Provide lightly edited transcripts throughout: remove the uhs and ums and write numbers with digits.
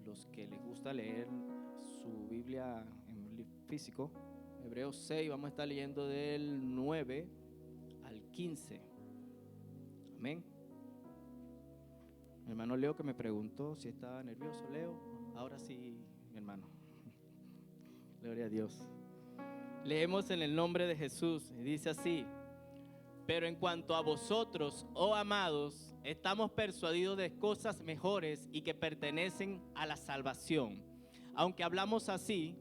los que les gusta leer su Biblia en físico, Hebreos 6, vamos a estar leyendo del 9 al 15. Amén. Mi hermano Leo que me preguntó si estaba nervioso. Leo, ahora sí, mi hermano. Gloria a Dios. Leemos en el nombre de Jesús y dice así: pero en cuanto a vosotros, oh amados, estamos persuadidos de cosas mejores y que pertenecen a la salvación. Aunque hablamos así,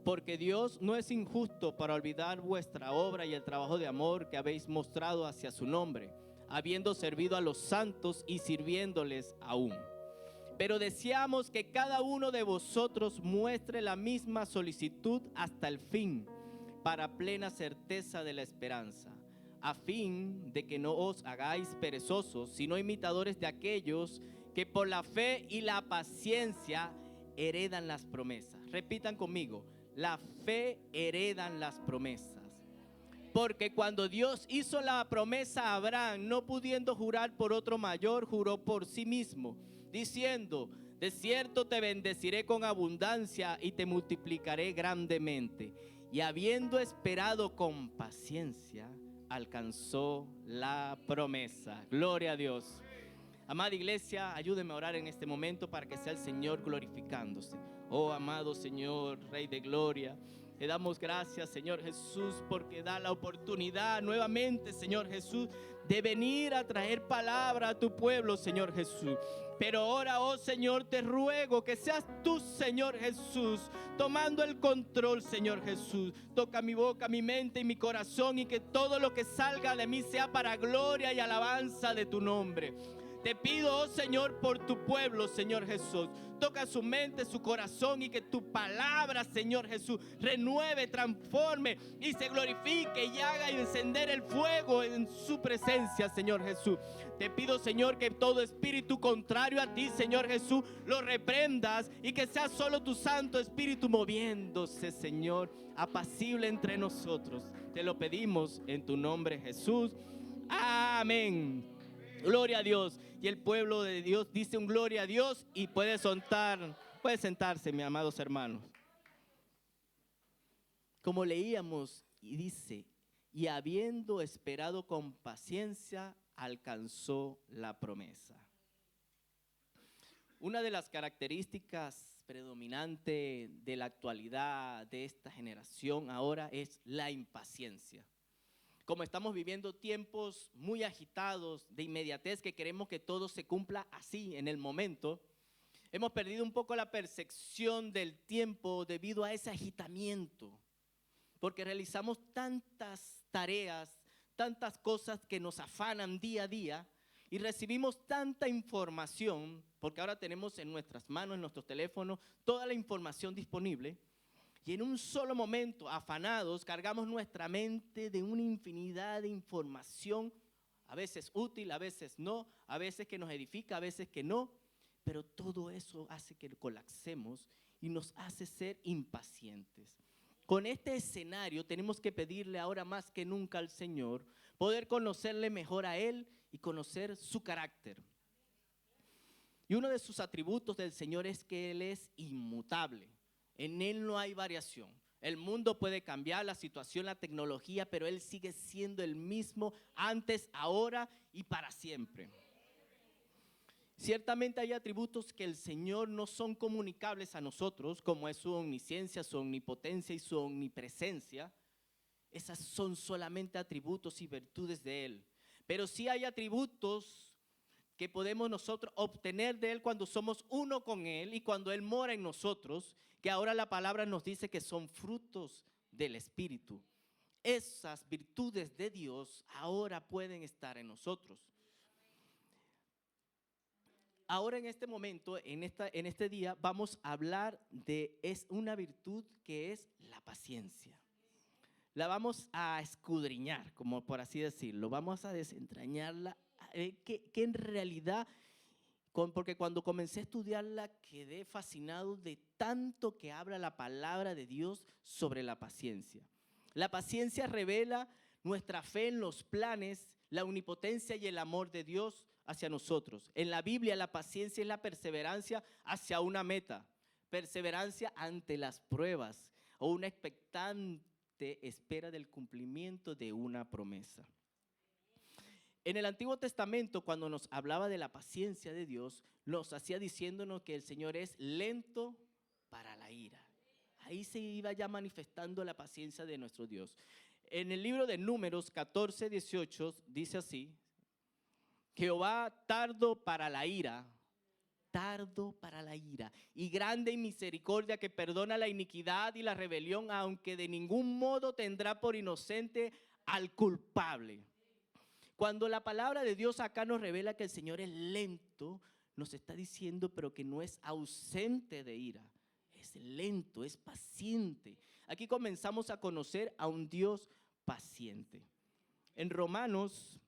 porque Dios no es injusto para olvidar vuestra obra y el trabajo de amor que habéis mostrado hacia su nombre, habiendo servido a los santos y sirviéndoles aún. Pero deseamos que cada uno de vosotros muestre la misma solicitud hasta el fin, para plena certeza de la esperanza, a fin de que no os hagáis perezosos, sino imitadores de aquellos que por la fe y la paciencia heredan las promesas. Repitan conmigo: la fe heredan las promesas. Porque cuando Dios hizo la promesa a Abraham, no pudiendo jurar por otro mayor, juró por sí mismo, diciendo: de cierto te bendeciré con abundancia y te multiplicaré grandemente. Y habiendo esperado con paciencia, alcanzó la promesa. Gloria a Dios. Amada iglesia, ayúdeme a orar en este momento para que sea el Señor glorificándose. Oh amado Señor, Rey de gloria, te damos gracias, Señor Jesús, porque da la oportunidad nuevamente, Señor Jesús, de venir a traer palabra a tu pueblo, Señor Jesús. Pero ahora, oh Señor, te ruego que seas tú, Señor Jesús, tomando el control, Señor Jesús. Toca mi boca, mi mente y mi corazón, y que todo lo que salga de mí sea para gloria y alabanza de tu nombre. Te pido, oh Señor, por tu pueblo, Señor Jesús. Toca su mente, su corazón, y que tu palabra, Señor Jesús, renueve, transforme y se glorifique y haga encender el fuego en su presencia, Señor Jesús. Te pido, Señor, que todo espíritu contrario a ti, Señor Jesús, lo reprendas, y que sea solo tu Santo Espíritu moviéndose, Señor, apacible entre nosotros. Te lo pedimos en tu nombre, Jesús. Amén. Gloria a Dios. Y el pueblo de Dios dice un gloria a Dios, y puede sentarse, mis amados hermanos. Como leíamos, y dice: y habiendo esperado con paciencia, alcanzó la promesa. Una de las características predominantes de la actualidad de esta generación ahora es la impaciencia. Como estamos viviendo tiempos muy agitados, de inmediatez, que queremos que todo se cumpla así, en el momento, hemos perdido un poco la percepción del tiempo debido a ese agitamiento, porque realizamos tantas tareas, tantas cosas que nos afanan día a día, y recibimos tanta información, porque ahora tenemos en nuestras manos, en nuestros teléfonos, toda la información disponible. Y en un solo momento, afanados, cargamos nuestra mente de una infinidad de información, a veces útil, a veces no, a veces que nos edifica, a veces que no, pero todo eso hace que colapsemos y nos hace ser impacientes. Con este escenario tenemos que pedirle ahora más que nunca al Señor poder conocerle mejor a Él y conocer su carácter. Y uno de sus atributos del Señor es que Él es inmutable. En Él no hay variación. El mundo puede cambiar, la situación, la tecnología, pero Él sigue siendo el mismo antes, ahora y para siempre. Ciertamente hay atributos que el Señor no son comunicables a nosotros, como es su omnisciencia, su omnipotencia y su omnipresencia. Esas son solamente atributos y virtudes de Él. Pero sí hay atributos que podemos nosotros obtener de Él cuando somos uno con Él y cuando Él mora en nosotros, que ahora la palabra nos dice que son frutos del Espíritu. Esas virtudes de Dios ahora pueden estar en nosotros. Ahora en este momento, en este día, vamos a hablar de una virtud que es la paciencia. La vamos a escudriñar, como por así decirlo. Vamos a desentrañarla, que en realidad, porque cuando comencé a estudiarla quedé fascinado de tanto que habla la palabra de Dios sobre la paciencia. La paciencia revela nuestra fe en los planes, la omnipotencia y el amor de Dios, hacia nosotros. En la Biblia, la paciencia es la perseverancia hacia una meta, perseverancia ante las pruebas o una expectante espera del cumplimiento de una promesa. En el Antiguo Testamento, cuando nos hablaba de la paciencia de Dios, nos hacía diciéndonos que el Señor es lento para la ira. Ahí se iba ya manifestando la paciencia de nuestro Dios. En el libro de Números 14, 18 dice así: Jehová tardo para la ira y grande en misericordia, que perdona la iniquidad y la rebelión, aunque de ningún modo tendrá por inocente al culpable. Cuando la palabra de Dios acá nos revela que el Señor es lento, nos está diciendo pero que no es ausente de ira. Es lento, es paciente. Aquí comenzamos a conocer a un Dios paciente. En Romanos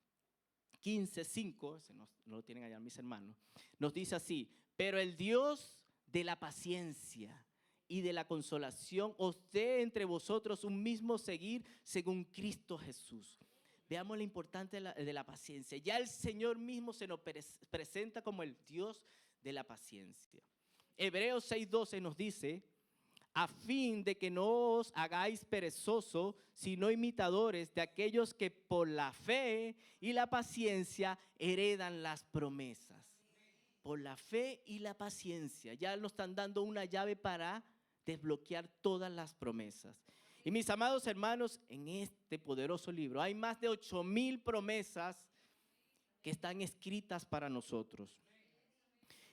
15:5, no lo tienen allá mis hermanos, nos dice así: pero el Dios de la paciencia y de la consolación os dé entre vosotros un mismo seguir según Cristo Jesús. Veamos lo importante de la paciencia. Ya el Señor mismo se nos presenta como el Dios de la paciencia. Hebreos 6:12 nos dice: a fin de que no os hagáis perezosos, sino imitadores de aquellos que por la fe y la paciencia heredan las promesas. Por la fe y la paciencia. Ya nos están dando una llave para desbloquear todas las promesas. Y mis amados hermanos, en este poderoso libro hay más de 8,000 promesas que están escritas para nosotros.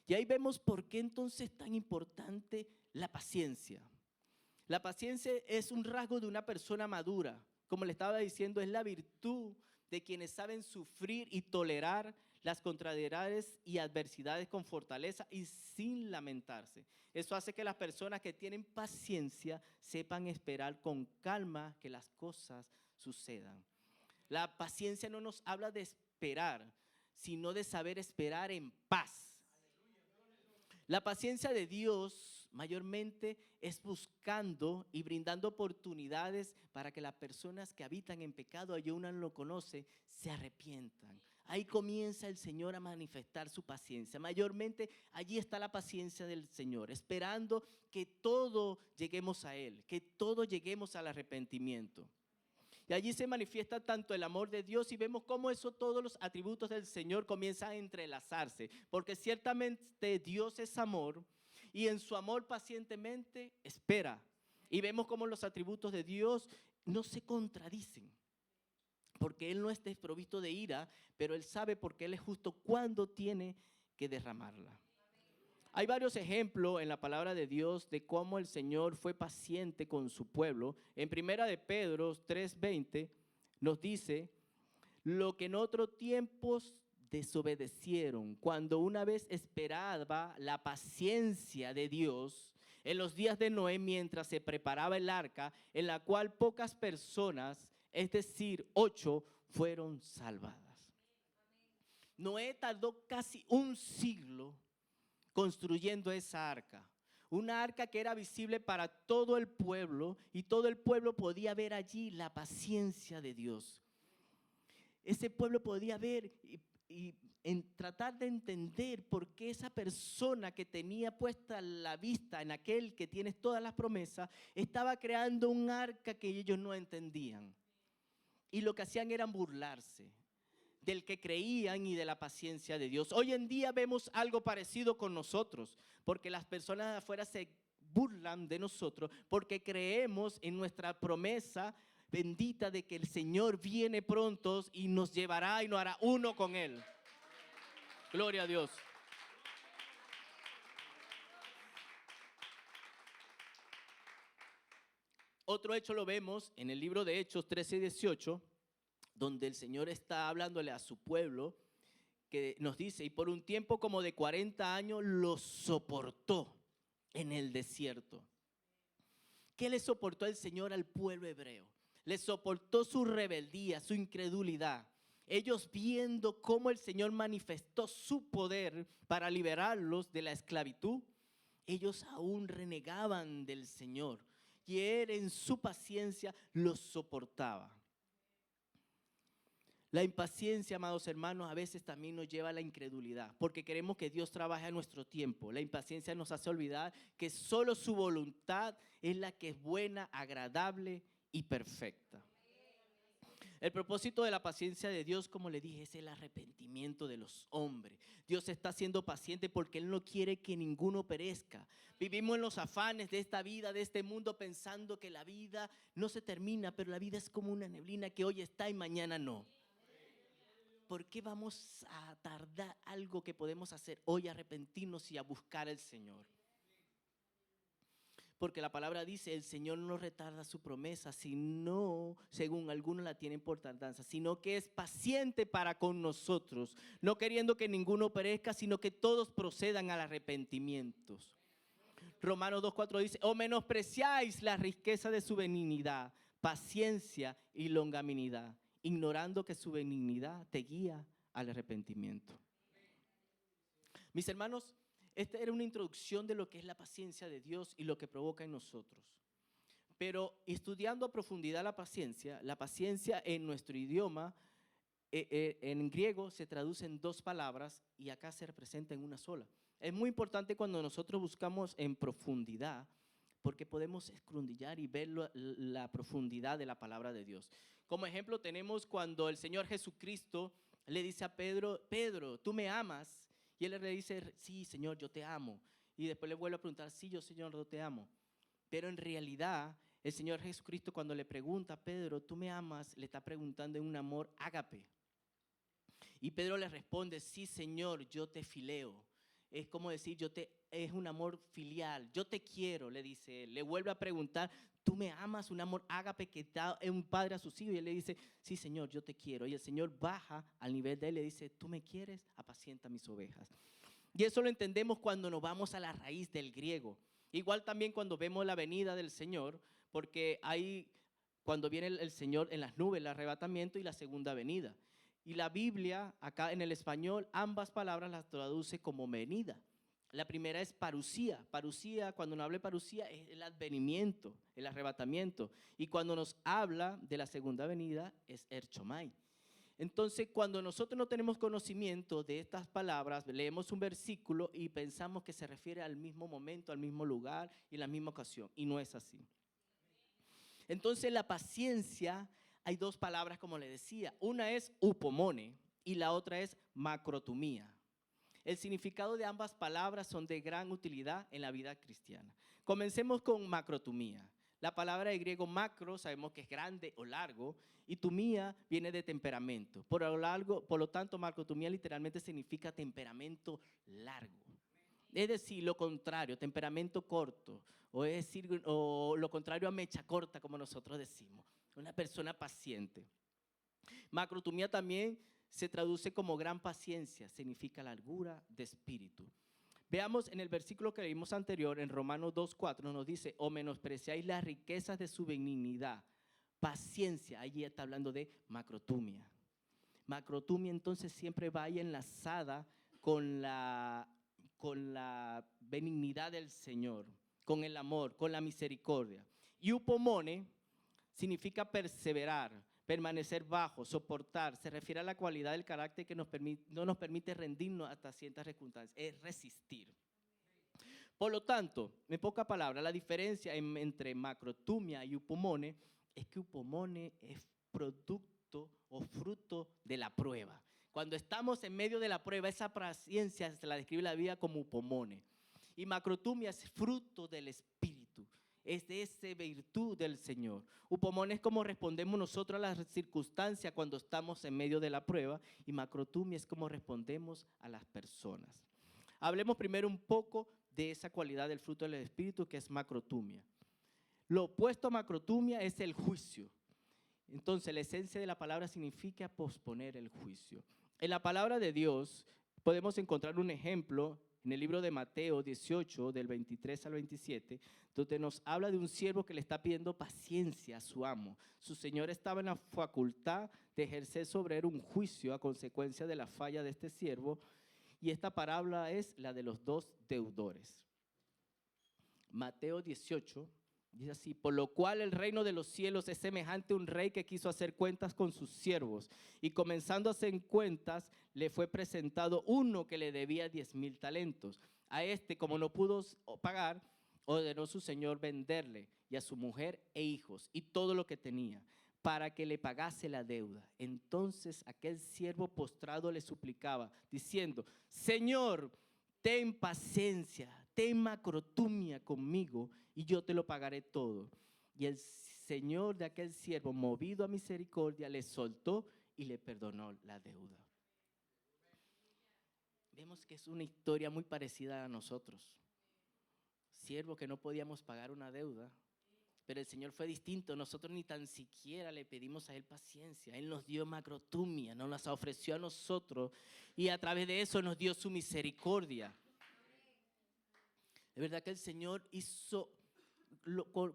Y ahí vemos por qué entonces es tan importante la paciencia. La paciencia es un rasgo de una persona madura. Como le estaba diciendo, es la virtud de quienes saben sufrir y tolerar las contrariedades y adversidades con fortaleza y sin lamentarse. Eso hace que las personas que tienen paciencia sepan esperar con calma que las cosas sucedan. La paciencia no nos habla de esperar, sino de saber esperar en paz. La paciencia de Dios mayormente es buscando y brindando oportunidades para que las personas que habitan en pecado y aún no lo conocen se arrepientan. Ahí comienza el Señor a manifestar su paciencia. Mayormente allí está la paciencia del Señor, esperando que todos lleguemos a Él, que todos lleguemos al arrepentimiento. Y allí se manifiesta tanto el amor de Dios y vemos cómo todos los atributos del Señor comienzan a entrelazarse. Porque ciertamente Dios es amor y en su amor pacientemente espera. Y vemos cómo los atributos de Dios no se contradicen. Porque Él no es desprovisto de ira, pero Él sabe porque Él es justo cuando tiene que derramarla. Hay varios ejemplos en la palabra de Dios de cómo el Señor fue paciente con su pueblo. En primera de Pedro 3:20 nos dice: lo que en otros tiempos desobedecieron, cuando una vez esperaba la paciencia de Dios en los días de Noé, mientras se preparaba el arca, en la cual pocas personas, es decir, 8, fueron salvadas. Noé tardó casi un siglo construyendo esa arca, una arca que era visible para todo el pueblo y todo el pueblo podía ver allí la paciencia de Dios. Ese pueblo podía ver y tratar de entender por qué esa persona que tenía puesta la vista en aquel que tiene todas las promesas estaba creando un arca que ellos no entendían. Y lo que hacían era burlarse del que creían y de la paciencia de Dios. Hoy en día vemos algo parecido con nosotros, porque las personas de afuera se burlan de nosotros porque creemos en nuestra promesa bendita de que el Señor viene pronto y nos llevará y nos hará uno con Él. Gloria a Dios. Otro hecho lo vemos en el libro de Hechos 13:18, donde el Señor está hablándole a su pueblo, que nos dice: y por un tiempo como de 40 años los soportó en el desierto. ¿Qué le soportó el Señor al pueblo hebreo? Le soportó su rebeldía, su incredulidad. Ellos viendo cómo el Señor manifestó su poder para liberarlos de la esclavitud, ellos aún renegaban del Señor y Él en su paciencia los soportaba. La impaciencia, amados hermanos, a veces también nos lleva a la incredulidad, porque queremos que Dios trabaje a nuestro tiempo. La impaciencia nos hace olvidar que solo su voluntad es la que es buena, agradable y perfecta. El propósito de la paciencia de Dios, como le dije, es el arrepentimiento de los hombres. Dios está siendo paciente porque Él no quiere que ninguno perezca. Vivimos en los afanes de esta vida, de este mundo, pensando que la vida no se termina, pero la vida es como una neblina que hoy está y mañana no. ¿Por qué vamos a tardar algo que podemos hacer hoy, arrepentirnos y a buscar al Señor? Porque la palabra dice, el Señor no retarda su promesa, sino, según algunos la tienen por tardanza, sino que es paciente para con nosotros, no queriendo que ninguno perezca, sino que todos procedan al arrepentimiento. Romanos 2:4 dice, o menospreciáis la riqueza de su benignidad, paciencia y longanimidad, ignorando que su benignidad te guía al arrepentimiento. Mis hermanos, esta era una introducción de lo que es la paciencia de Dios y lo que provoca en nosotros. Pero estudiando a profundidad la paciencia en nuestro idioma, en griego se traduce en dos palabras y acá se representa en una sola. Es muy importante cuando nosotros buscamos en profundidad, porque podemos escudriñar y ver la profundidad de la palabra de Dios. Como ejemplo tenemos cuando el Señor Jesucristo le dice a Pedro, Pedro, ¿tú me amas? Y él le dice, sí, Señor, yo te amo. Y después le vuelve a preguntar, sí, yo, Señor, yo te amo. Pero en realidad, el Señor Jesucristo cuando le pregunta a Pedro, ¿tú me amas? Le está preguntando en un amor ágape. Y Pedro le responde, sí, Señor, yo te fileo. Es como decir, es un amor filial, yo te quiero, le dice él. Le vuelve a preguntar, ¿tú me amas? Un amor ágape que da un padre a sus hijos. Y él le dice, sí, Señor, yo te quiero. Y el Señor baja al nivel de él y le dice, ¿tú me quieres? Apacienta mis ovejas. Y eso lo entendemos cuando nos vamos a la raíz del griego. Igual también cuando vemos la venida del Señor, porque hay, cuando viene el Señor en las nubes, el arrebatamiento y la segunda venida. Y la Biblia, acá en el español, ambas palabras las traduce como venida. La primera es parusía. Parusía, cuando nos habla de parusía, es el advenimiento, el arrebatamiento. Y cuando nos habla de la segunda venida, es erchomai. Entonces, cuando nosotros no tenemos conocimiento de estas palabras, leemos un versículo y pensamos que se refiere al mismo momento, al mismo lugar y la misma ocasión. Y no es así. Entonces, la paciencia, hay dos palabras como le decía. Una es upomone y la otra es macrotumía. El significado de ambas palabras son de gran utilidad en la vida cristiana. Comencemos con macrotumía. La palabra de griego macro sabemos que es grande o largo y tumía viene de temperamento. Por lo tanto, macrotumía literalmente significa temperamento largo. Es decir, lo contrario, temperamento corto, o es decir, o lo contrario a mecha corta, como nosotros decimos, una persona paciente. Macrotumía también se traduce como gran paciencia, significa largura de espíritu. Veamos en el versículo que leímos anterior, en Romanos 2:4, nos dice, o menospreciáis las riquezas de su benignidad, paciencia, allí está hablando de macrotumia. Macrotumia entonces siempre va ahí enlazada con la benignidad del Señor, con el amor, con la misericordia. Y upomone significa perseverar, permanecer bajo, soportar. Se refiere a la cualidad del carácter que no nos permite rendirnos hasta ciertas circunstancias, es resistir. Por lo tanto, en pocas palabras, la diferencia entre macrotumia y upomone es que upomone es producto o fruto de la prueba. Cuando estamos en medio de la prueba, esa paciencia se la describe la Biblia como upomone. Y macrotumia es fruto del Espíritu, es de esa virtud del Señor. Upomone es como respondemos nosotros a las circunstancias cuando estamos en medio de la prueba, y macrotumia es como respondemos a las personas. Hablemos primero un poco de esa cualidad del fruto del Espíritu que es macrotumia. Lo opuesto a macrotumia es el juicio. Entonces, la esencia de la palabra significa posponer el juicio. En la palabra de Dios podemos encontrar un ejemplo en el libro de Mateo 18, del 23 al 27, donde nos habla de un siervo que le está pidiendo paciencia a su amo. Su señor estaba en la facultad de ejercer sobre él un juicio a consecuencia de la falla de este siervo, y esta parábola es la de los dos deudores. Mateo 18, Dice así: por lo cual el reino de los cielos es semejante a un rey que quiso hacer cuentas con sus siervos. Y comenzando a hacer cuentas, le fue presentado uno que le debía 10,000 talentos. A este, como no pudo pagar, ordenó su señor venderle, y a su mujer e hijos, y todo lo que tenía, para que le pagase la deuda. Entonces aquel siervo postrado le suplicaba, diciendo: Señor, ten paciencia, ten macrotumia conmigo, y yo te lo pagaré todo. Y el señor de aquel siervo, movido a misericordia, le soltó y le perdonó la deuda. Vemos que es una historia muy parecida a nosotros. Siervo que no podíamos pagar una deuda, pero el Señor fue distinto. Nosotros ni tan siquiera le pedimos a Él paciencia. Él nos dio macrotumia, nos las ofreció a nosotros, y a través de eso nos dio su misericordia. Es verdad que el Señor hizo,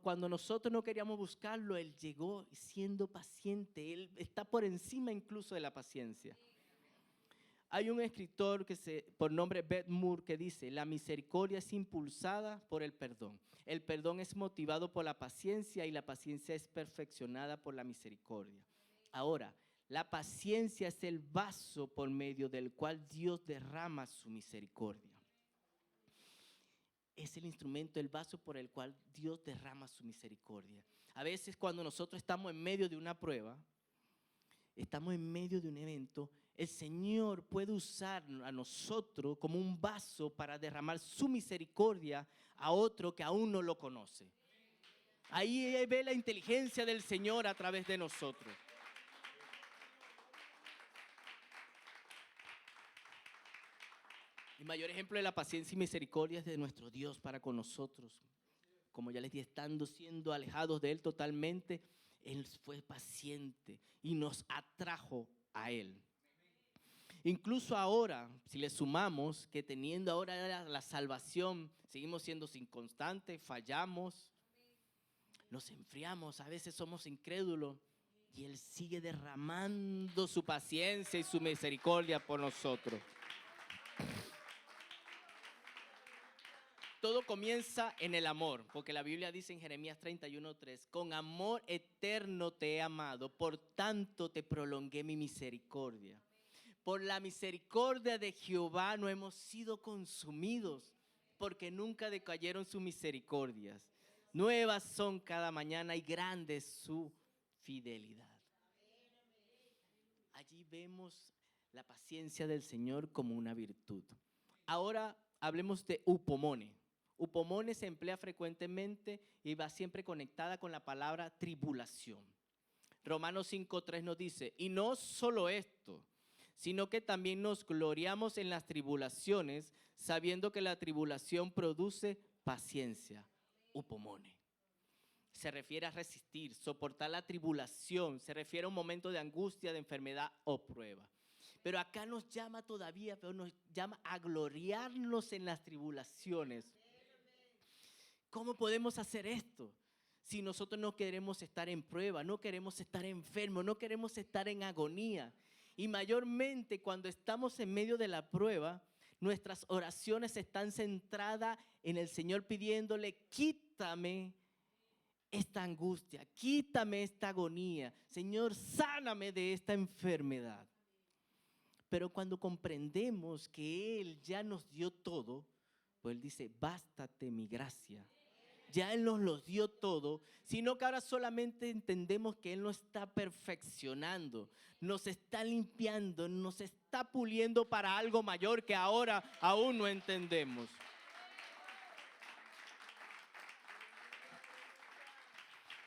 cuando nosotros no queríamos buscarlo, Él llegó siendo paciente. Él está por encima incluso de la paciencia. Hay un escritor por nombre Beth Moore que dice: la misericordia es impulsada por el perdón es motivado por la paciencia, y la paciencia es perfeccionada por la misericordia. Ahora, la paciencia es el vaso por medio del cual Dios derrama su misericordia. Es el instrumento, el vaso por el cual Dios derrama su misericordia. A veces cuando nosotros estamos en medio de una prueba, estamos en medio de un evento, el Señor puede usar a nosotros como un vaso para derramar su misericordia a otro que aún no lo conoce. Ahí ve la inteligencia del Señor a través de nosotros. El mayor ejemplo de la paciencia y misericordia es de nuestro Dios para con nosotros. Como ya les dije, siendo alejados de Él totalmente, Él fue paciente y nos atrajo a Él. Incluso ahora, si le sumamos que teniendo ahora la salvación, seguimos siendo inconstantes, fallamos, nos enfriamos, a veces somos incrédulos, y Él sigue derramando su paciencia y su misericordia por nosotros. Todo comienza en el amor, porque la Biblia dice en Jeremías 31:3: con amor eterno te he amado, por tanto te prolongué mi misericordia. Por la misericordia de Jehová no hemos sido consumidos, porque nunca decayeron sus misericordias. Nuevas son cada mañana, y grande es su fidelidad. Allí vemos la paciencia del Señor como una virtud. Ahora hablemos de upomone. Upomone se emplea frecuentemente y va siempre conectada con la palabra tribulación. Romanos 5:3 nos dice: y no solo esto, sino que también nos gloriamos en las tribulaciones, sabiendo que la tribulación produce paciencia. Upomone. Se refiere a resistir, soportar la tribulación, se refiere a un momento de angustia, de enfermedad o prueba. Pero acá nos llama todavía, pero nos llama a gloriarnos en las tribulaciones. ¿Cómo podemos hacer esto? Si nosotros no queremos estar en prueba, no queremos estar enfermos, no queremos estar en agonía. Y mayormente cuando estamos en medio de la prueba, nuestras oraciones están centradas en el Señor pidiéndole: quítame esta angustia, quítame esta agonía. Señor, sáname de esta enfermedad. Pero cuando comprendemos que Él ya nos dio todo, pues Él dice: bástate mi gracia. Ya Él nos lo dio todo, sino que ahora solamente entendemos que Él nos está perfeccionando, nos está limpiando, nos está puliendo para algo mayor que ahora aún no entendemos.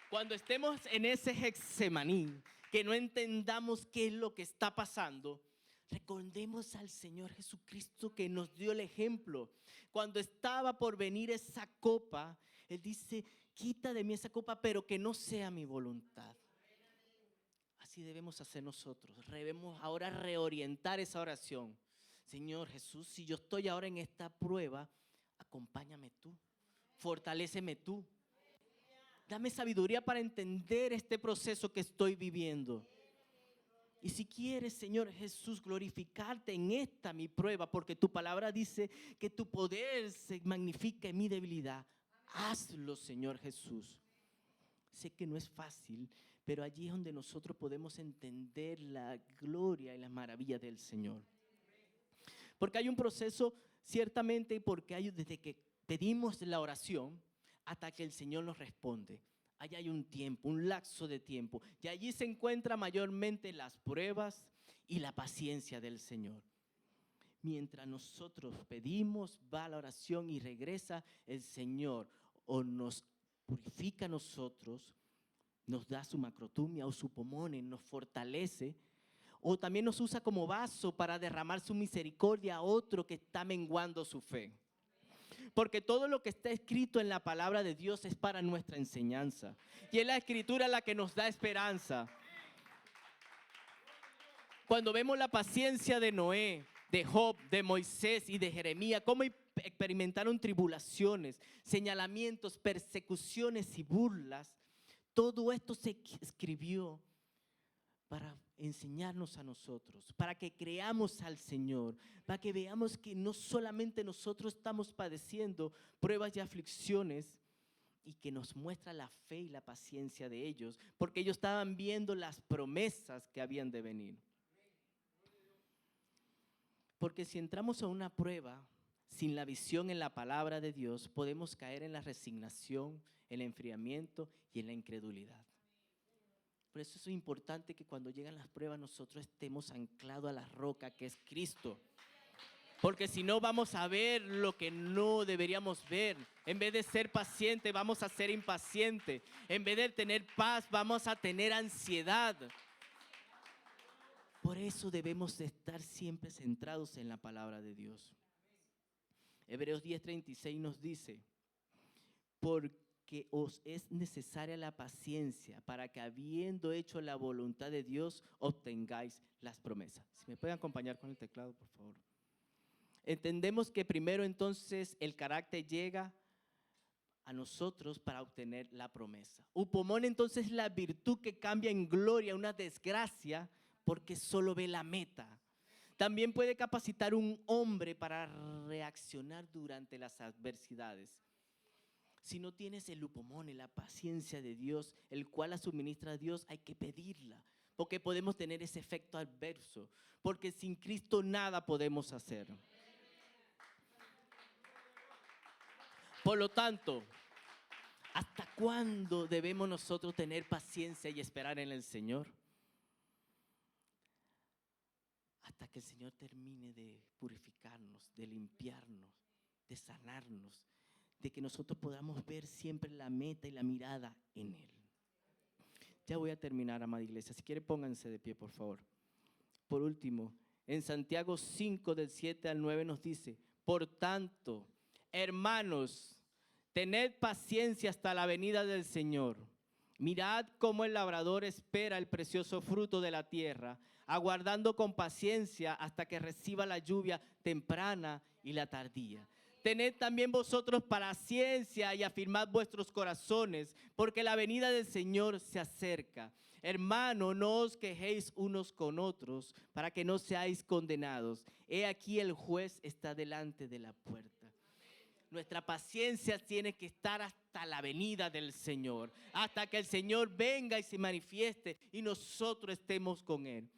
Cuando estemos en ese Getsemaní, que no entendamos qué es lo que está pasando, recordemos al Señor Jesucristo que nos dio el ejemplo. Cuando estaba por venir esa copa, Él dice: quita de mí esa copa, pero que no sea mi voluntad. Así debemos hacer nosotros. Debemos ahora reorientar esa oración. Señor Jesús, si yo estoy ahora en esta prueba, acompáñame tú, fortaléceme tú. Dame sabiduría para entender este proceso que estoy viviendo. Y si quieres, Señor Jesús, glorificarte en esta mi prueba, porque tu palabra dice que tu poder se magnifica en mi debilidad. Hazlo, Señor Jesús. Sé que no es fácil, pero allí es donde nosotros podemos entender la gloria y la maravilla del Señor. Porque hay un proceso, ciertamente, porque hay desde que pedimos la oración hasta que el Señor nos responde. Allá hay un tiempo, un lapso de tiempo. Y allí se encuentra mayormente las pruebas y la paciencia del Señor. Mientras nosotros pedimos, va la oración y regresa el Señor o nos purifica a nosotros, nos da su macrotumia o su pomone, nos fortalece, o también nos usa como vaso para derramar su misericordia a otro que está menguando su fe. Porque todo lo que está escrito en la palabra de Dios es para nuestra enseñanza. Y es la escritura la que nos da esperanza. Cuando vemos la paciencia de Noé, de Job, de Moisés y de Jeremías, cómo experimentaron tribulaciones, señalamientos, persecuciones y burlas, todo esto se escribió para enseñarnos a nosotros, para que creamos al Señor, para que veamos que no solamente nosotros estamos padeciendo pruebas y aflicciones, y que nos muestra la fe y la paciencia de ellos, porque ellos estaban viendo las promesas que habían de venir. Porque si entramos a una prueba sin la visión en la palabra de Dios, podemos caer en la resignación, el enfriamiento y en la incredulidad. Por eso es importante que cuando llegan las pruebas nosotros estemos anclados a la roca que es Cristo. Porque si no vamos a ver lo que no deberíamos ver. En vez de ser paciente vamos a ser impaciente. En vez de tener paz vamos a tener ansiedad. Por eso debemos de estar siempre centrados en la palabra de Dios. Hebreos 10:36 nos dice, porque os es necesaria la paciencia para que habiendo hecho la voluntad de Dios obtengáis las promesas. Si me pueden acompañar con el teclado, por favor. Entendemos que primero entonces el carácter llega a nosotros para obtener la promesa. Upomón entonces es la virtud que cambia en gloria una desgracia porque solo ve la meta. También puede capacitar un hombre para reaccionar durante las adversidades. Si no tienes el upomone, la paciencia de Dios, el cual la suministra a Dios, hay que pedirla, porque podemos tener ese efecto adverso, porque sin Cristo nada podemos hacer. Por lo tanto, ¿hasta cuándo debemos nosotros tener paciencia y esperar en el Señor? Hasta que el Señor termine de purificarnos, de limpiarnos, de sanarnos, de que nosotros podamos ver siempre la meta y la mirada en Él. Ya voy a terminar, amada iglesia. Si quiere, pónganse de pie, por favor. Por último, en Santiago 5, del 7 al 9 nos dice, por tanto, hermanos, tened paciencia hasta la venida del Señor. Mirad cómo el labrador espera el precioso fruto de la tierra, aguardando con paciencia hasta que reciba la lluvia temprana y la tardía. Tened también vosotros paciencia y afirmad vuestros corazones, porque la venida del Señor se acerca. Hermano, no os quejéis unos con otros, para que no seáis condenados. He aquí el juez está delante de la puerta. Nuestra paciencia tiene que estar hasta la venida del Señor, hasta que el Señor venga y se manifieste y nosotros estemos con Él.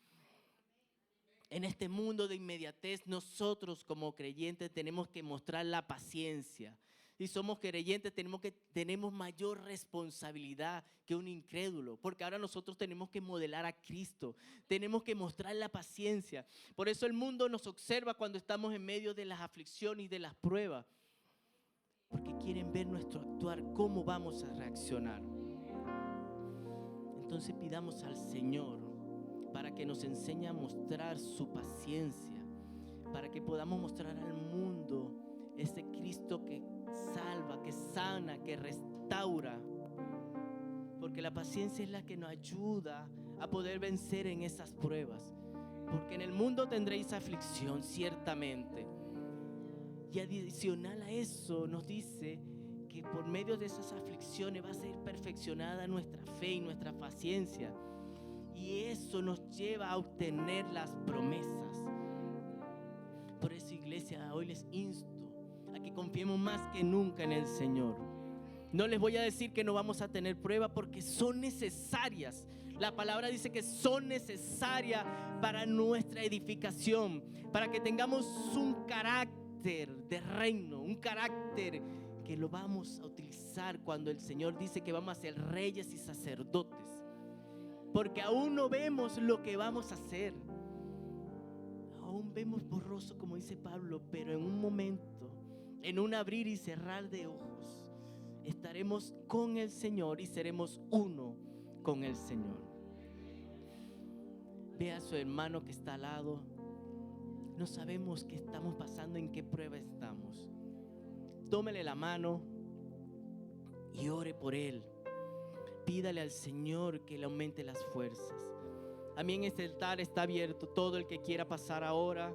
En este mundo de inmediatez, nosotros como creyentes tenemos que mostrar la paciencia. Si somos creyentes, tenemos mayor responsabilidad que un incrédulo, porque ahora nosotros tenemos que modelar a Cristo, tenemos que mostrar la paciencia. Por eso el mundo nos observa cuando estamos en medio de las aflicciones y de las pruebas, porque quieren ver nuestro actuar, cómo vamos a reaccionar. Entonces pidamos al Señor para que nos enseñe a mostrar su paciencia, para que podamos mostrar al mundo ese Cristo que salva, que sana, que restaura. Porque la paciencia es la que nos ayuda a poder vencer en esas pruebas. Porque en el mundo tendréis aflicción, ciertamente. Y adicional a eso nos dice que por medio de esas aflicciones va a ser perfeccionada nuestra fe y nuestra paciencia. Y eso nos lleva a obtener las promesas. Por eso, iglesia, hoy les insto a que confiemos más que nunca en el Señor. No les voy a decir que no vamos a tener prueba, porque son necesarias. La palabra dice que son necesarias para nuestra edificación, para que tengamos un carácter de reino, un carácter que lo vamos a utilizar cuando el Señor dice que vamos a ser reyes y sacerdotes. Porque aún no vemos lo que vamos a hacer. Aún vemos borroso, como dice Pablo, pero en un momento, en un abrir y cerrar de ojos, estaremos con el Señor y seremos uno con el Señor. Ve a su hermano que está al lado. No sabemos qué estamos pasando, en qué prueba estamos. Tómele la mano y ore por él. Pídale al Señor que le aumente las fuerzas. También este altar está abierto. Todo el que quiera pasar ahora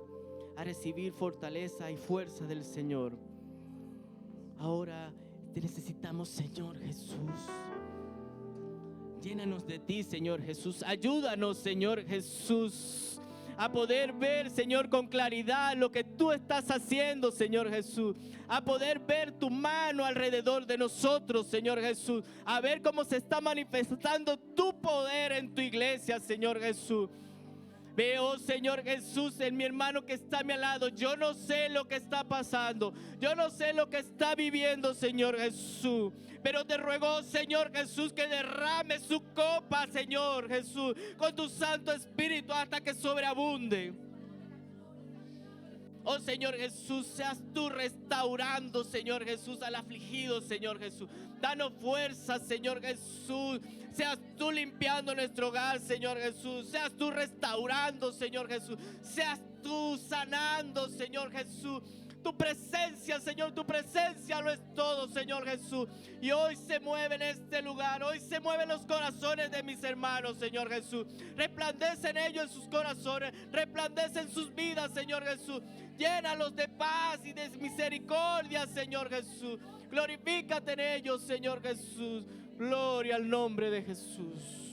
a recibir fortaleza y fuerza del Señor. Ahora te necesitamos, Señor Jesús. Llénanos de ti, Señor Jesús. Ayúdanos, Señor Jesús, a poder ver, Señor, con claridad lo que tú estás haciendo, Señor Jesús. A poder ver tu mano alrededor de nosotros, Señor Jesús. A ver cómo se está manifestando tu poder en tu iglesia, Señor Jesús. Veo, Señor Jesús, en mi hermano que está a mi lado. Yo no sé lo que está pasando. Yo no sé lo que está viviendo, Señor Jesús. Pero te ruego, Señor Jesús, que derrame su copa, Señor Jesús, con tu Santo Espíritu hasta que sobreabunde. Oh Señor Jesús, seas tú restaurando, Señor Jesús, al afligido, Señor Jesús. Danos fuerza, Señor Jesús. Seas tú limpiando nuestro hogar, Señor Jesús. Seas tú restaurando, Señor Jesús. Seas tú sanando, Señor Jesús. Tu presencia, Señor, tu presencia lo es todo, Señor Jesús. Y hoy se mueve en este lugar. Hoy se mueven los corazones de mis hermanos, Señor Jesús. Resplandece en ellos, en sus corazones. Resplandece en sus vidas, Señor Jesús. Llénalos de paz y de misericordia, Señor Jesús. Glorifícate en ellos, Señor Jesús. Gloria al nombre de Jesús.